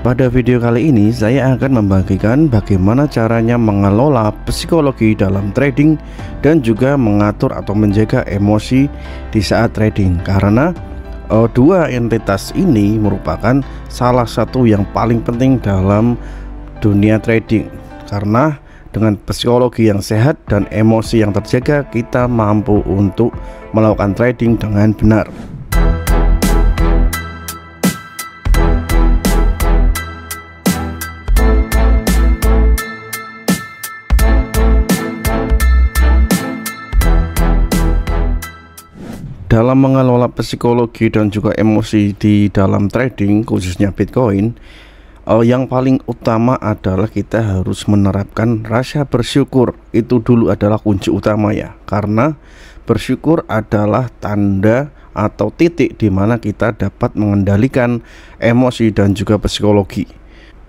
Pada video kali ini saya akan membagikan bagaimana caranya mengelola psikologi dalam trading dan juga mengatur atau menjaga emosi di saat trading, karena dua entitas ini merupakan salah satu yang paling penting dalam dunia trading, karena dengan psikologi yang sehat dan emosi yang terjaga, kita mampu untuk melakukan trading dengan benar. Dalam mengelola psikologi dan juga emosi di dalam trading, khususnya Bitcoin, yang paling utama adalah kita harus menerapkan rasa bersyukur. Itu dulu adalah kunci utama ya, karena bersyukur adalah tanda atau titik di mana kita dapat mengendalikan emosi dan juga psikologi.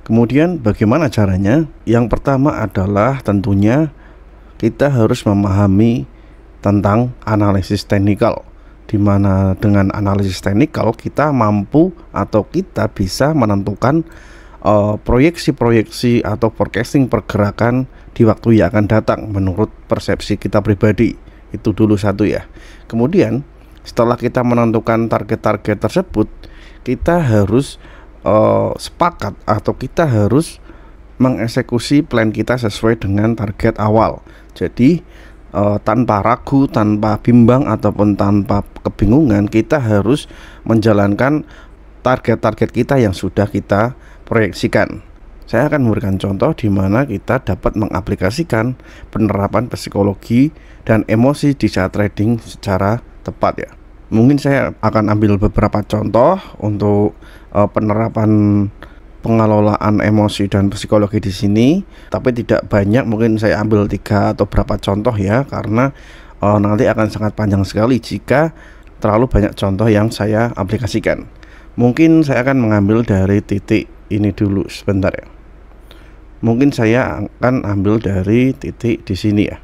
Kemudian bagaimana caranya? Yang pertama adalah tentunya kita harus memahami tentang analisis teknikal, di mana dengan analisis teknikal kita mampu atau kita bisa menentukan proyeksi-proyeksi atau forecasting pergerakan di waktu yang akan datang menurut persepsi kita pribadi. Itu dulu satu ya. Kemudian setelah kita menentukan target-target tersebut, kita harus sepakat atau kita harus mengeksekusi plan kita sesuai dengan target awal. Jadi tanpa ragu, tanpa bimbang ataupun tanpa kebingungan, kita harus menjalankan target-target kita yang sudah kita proyeksikan. Saya akan memberikan contoh di mana kita dapat mengaplikasikan penerapan psikologi dan emosi di saat trading secara tepat ya. Mungkin saya akan ambil beberapa contoh untuk penerapan pengelolaan emosi dan psikologi di sini, tapi tidak banyak. Mungkin saya ambil 3 atau berapa contoh ya, karena nanti akan sangat panjang sekali jika terlalu banyak contoh yang saya aplikasikan. Mungkin saya akan mengambil dari titik ini dulu sebentar ya. Mungkin saya akan ambil dari titik di sini ya.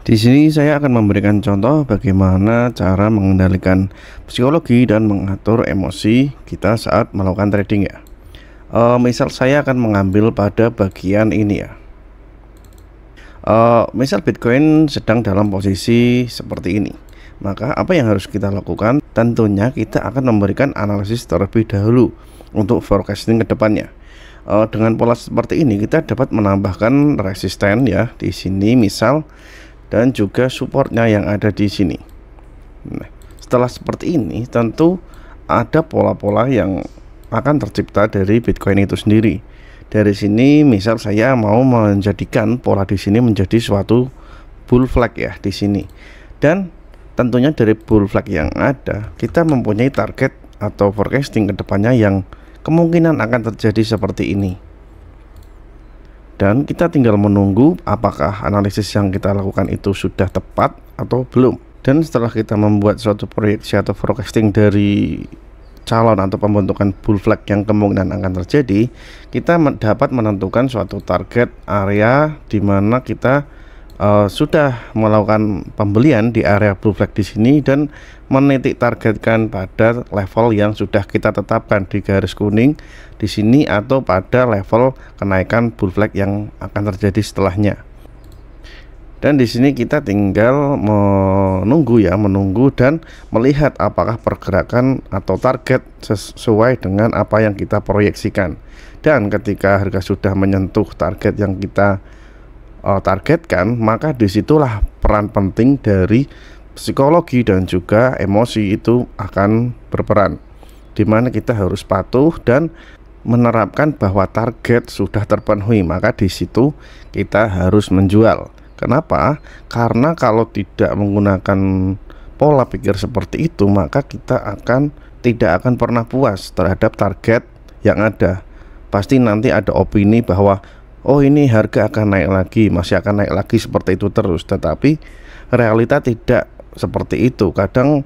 Di sini saya akan memberikan contoh bagaimana cara mengendalikan psikologi dan mengatur emosi kita saat melakukan trading ya. Misal saya akan mengambil pada bagian ini ya. Misal Bitcoin sedang dalam posisi seperti ini, maka apa yang harus kita lakukan? Tentunya kita akan memberikan analisis terlebih dahulu untuk forecasting ke depannya. Dengan pola seperti ini kita dapat menambahkan resisten ya di sini misal, dan juga supportnya yang ada di sini. Nah, setelah seperti ini tentu ada pola-pola yang akan tercipta dari Bitcoin itu sendiri. Dari sini misal saya mau menjadikan pola di sini menjadi suatu bull flag ya di sini. Dan tentunya dari bull flag yang ada, kita mempunyai target atau forecasting ke depannya yang kemungkinan akan terjadi seperti ini. Dan kita tinggal menunggu apakah analisis yang kita lakukan itu sudah tepat atau belum. Dan setelah kita membuat suatu proyeksi atau forecasting dari calon atau pembentukan bull flag yang kemungkinan akan terjadi, kita dapat menentukan suatu target area di mana kita sudah melakukan pembelian di area bull flag di sini dan menitik targetkan pada level yang sudah kita tetapkan di garis kuning di sini atau pada level kenaikan bull flag yang akan terjadi setelahnya. Dan di sini kita tinggal menunggu dan melihat apakah pergerakan atau target sesuai dengan apa yang kita proyeksikan. Dan ketika harga sudah menyentuh target yang kita targetkan, maka disitulah peran penting dari psikologi dan juga emosi itu akan berperan, di mana kita harus patuh dan menerapkan bahwa target sudah terpenuhi, maka di situ kita harus menjual. Kenapa? Karena kalau tidak menggunakan pola pikir seperti itu, maka kita tidak akan pernah puas terhadap target yang ada. Pasti nanti ada opini bahwa oh ini harga akan naik lagi, masih akan naik lagi seperti itu terus. Tetapi realita tidak seperti itu. Kadang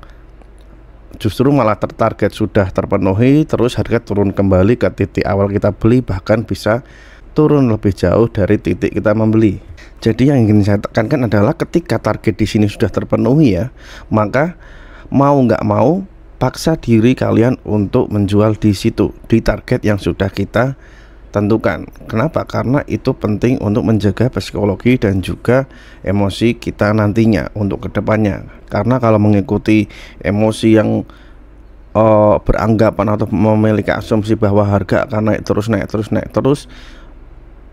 justru malah target sudah terpenuhi, terus harga turun kembali ke titik awal kita beli, bahkan bisa turun lebih jauh dari titik kita membeli. Jadi yang ingin saya tekankan adalah ketika target di sini sudah terpenuhi ya, maka mau nggak mau paksa diri kalian untuk menjual di situ, di target yang sudah kita tentukan. Kenapa? Karena itu penting untuk menjaga psikologi dan juga emosi kita nantinya untuk kedepannya. Karena kalau mengikuti emosi yang beranggapan atau memiliki asumsi bahwa harga akan naik terus,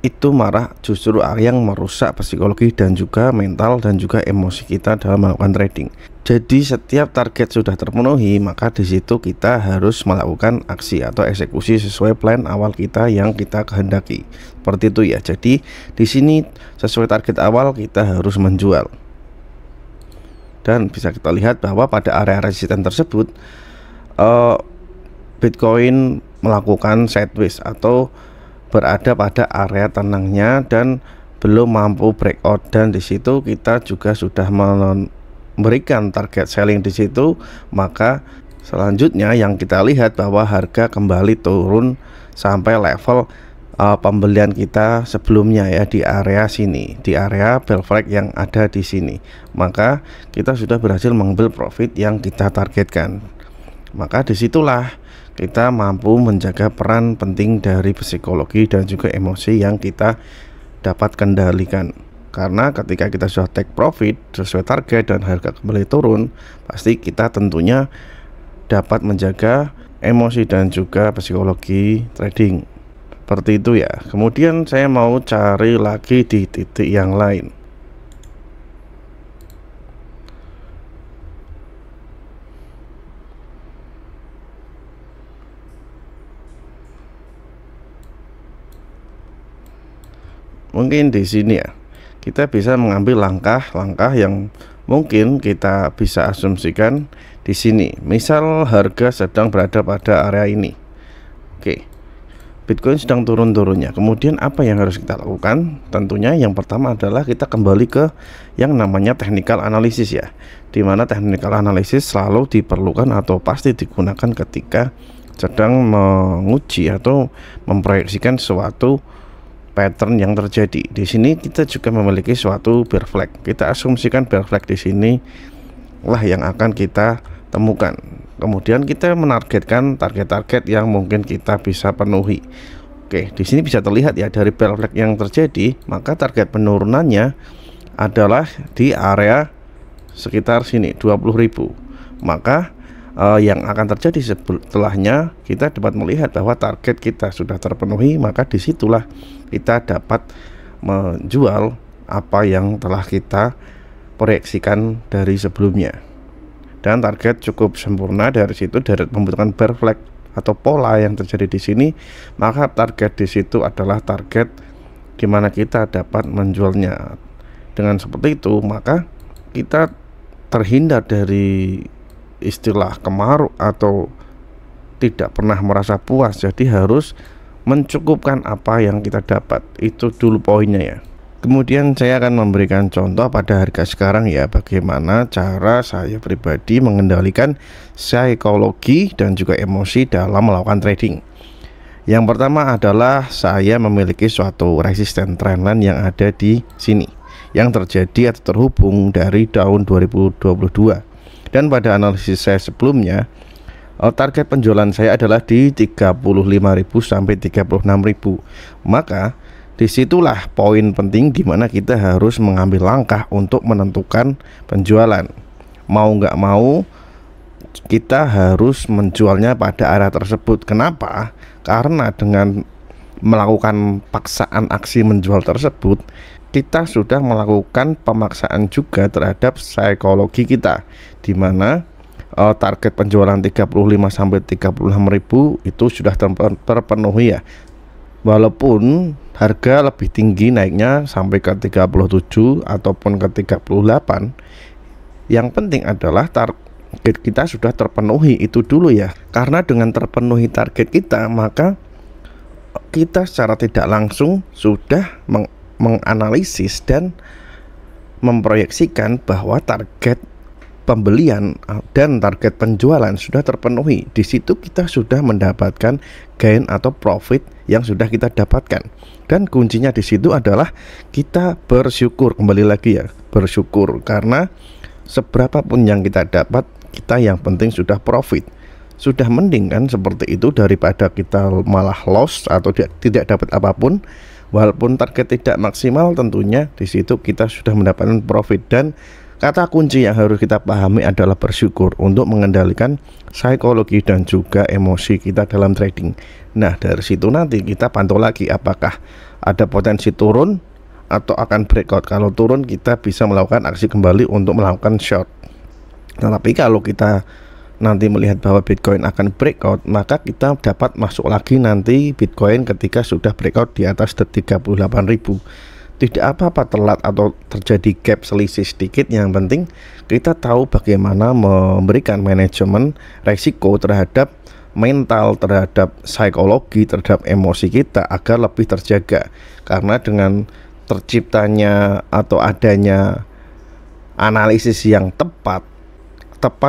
itu marah justru yang merusak psikologi dan juga mental dan juga emosi kita dalam melakukan trading. Jadi setiap target sudah terpenuhi, maka di situ kita harus melakukan aksi atau eksekusi sesuai plan awal kita yang kita kehendaki. Seperti itu ya. Jadi di sini sesuai target awal kita harus menjual. Dan bisa kita lihat bahwa pada area resisten tersebut Bitcoin melakukan sideways atau berada pada area tenangnya dan belum mampu breakout, dan di situ kita juga sudah memberikan target selling di situ. Maka selanjutnya yang kita lihat bahwa harga kembali turun sampai level pembelian kita sebelumnya ya, di area sini, di area bell flag yang ada di sini. Maka kita sudah berhasil mengambil profit yang kita targetkan. Maka disitulah kita mampu menjaga peran penting dari psikologi dan juga emosi yang kita dapat kendalikan. Karena ketika kita sudah take profit sesuai target dan harga kembali turun, pasti kita tentunya dapat menjaga emosi dan juga psikologi trading. Seperti itu ya. Kemudian saya mau cari lagi di titik yang lain. Mungkin di sini ya, kita bisa mengambil langkah-langkah yang mungkin kita bisa asumsikan di sini. Misal harga sedang berada pada area ini. Oke. Bitcoin sedang turun-turunnya. Kemudian apa yang harus kita lakukan? Tentunya yang pertama adalah kita kembali ke yang namanya technical analysis ya. Dimana technical analysis selalu diperlukan atau pasti digunakan ketika sedang menguji atau memproyeksikan suatu pattern yang terjadi. Di sini kita juga memiliki suatu bear flag. Kita asumsikan bear flag di sini lah yang akan kita temukan. Kemudian kita menargetkan target-target yang mungkin kita bisa penuhi. Oke, di sini bisa terlihat ya dari bear flag yang terjadi, maka target penurunannya adalah di area sekitar sini 20.000. Maka yang akan terjadi setelahnya kita dapat melihat bahwa target kita sudah terpenuhi, maka disitulah kita dapat menjual apa yang telah kita proyeksikan dari sebelumnya. Dan target cukup sempurna dari situ, dari membutuhkan bear flag atau pola yang terjadi di sini, maka target di situ adalah target dimana kita dapat menjualnya. Dengan seperti itu, maka kita terhindar dari istilah kemaruk atau tidak pernah merasa puas. Jadi harus mencukupkan apa yang kita dapat. Itu dulu poinnya ya. Kemudian saya akan memberikan contoh pada harga sekarang ya, bagaimana cara saya pribadi mengendalikan psikologi dan juga emosi dalam melakukan trading. Yang pertama adalah saya memiliki suatu resisten trendline yang ada di sini, yang terjadi atau terhubung dari tahun 2022. Dan pada analisis saya sebelumnya, target penjualan saya adalah di 35.000 sampai 36.000. Maka disitulah poin penting di mana kita harus mengambil langkah untuk menentukan penjualan. Mau nggak mau kita harus menjualnya pada area tersebut. Kenapa? Karena dengan melakukan paksaan aksi menjual tersebut, kita sudah melakukan pemaksaan juga terhadap psikologi kita, di mana target penjualan 35 sampai 36.000 itu sudah terpenuhi ya. Walaupun harga lebih tinggi naiknya sampai ke 37 ataupun ke 38, yang penting adalah target kita sudah terpenuhi itu dulu ya. Karena dengan terpenuhi target kita, maka kita secara tidak langsung sudah menganalisis dan memproyeksikan bahwa target pembelian dan target penjualan sudah terpenuhi. Di situ kita sudah mendapatkan gain atau profit yang sudah kita dapatkan. Dan kuncinya di situ adalah kita bersyukur, kembali lagi ya, bersyukur karena seberapa pun yang kita dapat, kita yang penting sudah profit. Sudah mending kan seperti itu daripada kita malah loss atau tidak dapat apapun. Walaupun target tidak maksimal, tentunya di situ kita sudah mendapatkan profit. Dan kata kunci yang harus kita pahami adalah bersyukur untuk mengendalikan psikologi dan juga emosi kita dalam trading. Nah, dari situ nanti kita pantau lagi apakah ada potensi turun atau akan breakout. Kalau turun kita bisa melakukan aksi kembali untuk melakukan short. Tetapi kalau kita nanti melihat bahwa Bitcoin akan breakout, maka kita dapat masuk lagi nanti Bitcoin ketika sudah breakout di atas 38.000. Tidak apa-apa telat atau terjadi gap selisih sedikit, yang penting kita tahu bagaimana memberikan manajemen resiko terhadap mental, terhadap psikologi, terhadap emosi kita agar lebih terjaga. Karena dengan terciptanya atau adanya analisis yang tepat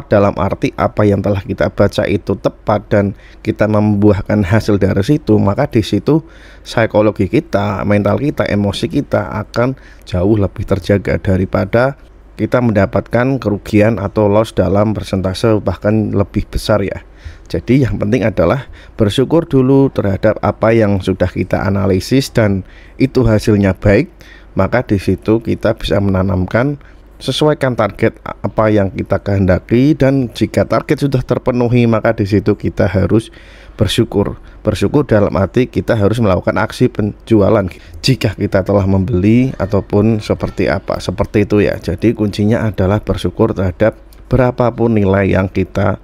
dalam arti apa yang telah kita baca itu tepat dan kita membuahkan hasil dari situ, maka di situ psikologi kita, mental kita, emosi kita akan jauh lebih terjaga daripada kita mendapatkan kerugian atau loss dalam persentase bahkan lebih besar ya. Jadi yang penting adalah bersyukur dulu terhadap apa yang sudah kita analisis dan itu hasilnya baik, maka di situ kita bisa menanamkan sesuaikan target apa yang kita kehendaki, dan jika target sudah terpenuhi maka di situ kita harus bersyukur. Bersyukur dalam arti kita harus melakukan aksi penjualan jika kita telah membeli ataupun seperti apa, seperti itu ya. Jadi kuncinya adalah bersyukur terhadap berapapun nilai yang kita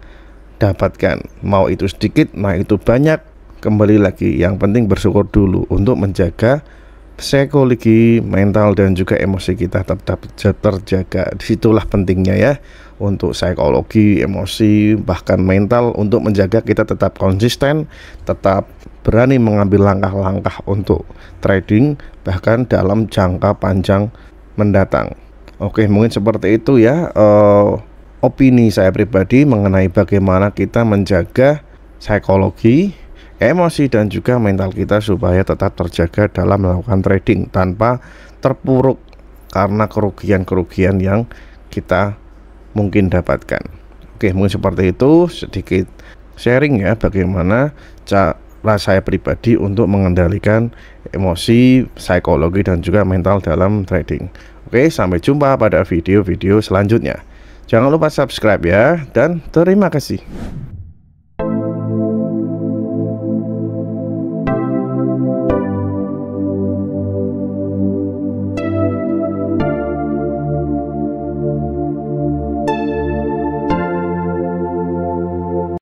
dapatkan, mau itu sedikit, mau itu banyak, kembali lagi yang penting bersyukur dulu untuk menjaga psikologi, mental dan juga emosi kita tetap terjaga. Disitulah pentingnya ya untuk psikologi, emosi bahkan mental untuk menjaga kita tetap konsisten, tetap berani mengambil langkah-langkah untuk trading bahkan dalam jangka panjang mendatang. Oke, mungkin seperti itu ya opini saya pribadi mengenai bagaimana kita menjaga psikologi, emosi dan juga mental kita supaya tetap terjaga dalam melakukan trading tanpa terpuruk karena kerugian-kerugian yang kita mungkin dapatkan. Oke, mungkin seperti itu sedikit sharing ya bagaimana cara saya pribadi untuk mengendalikan emosi, psikologi dan juga mental dalam trading. Oke, sampai jumpa pada video-video selanjutnya. Jangan lupa subscribe ya, dan terima kasih.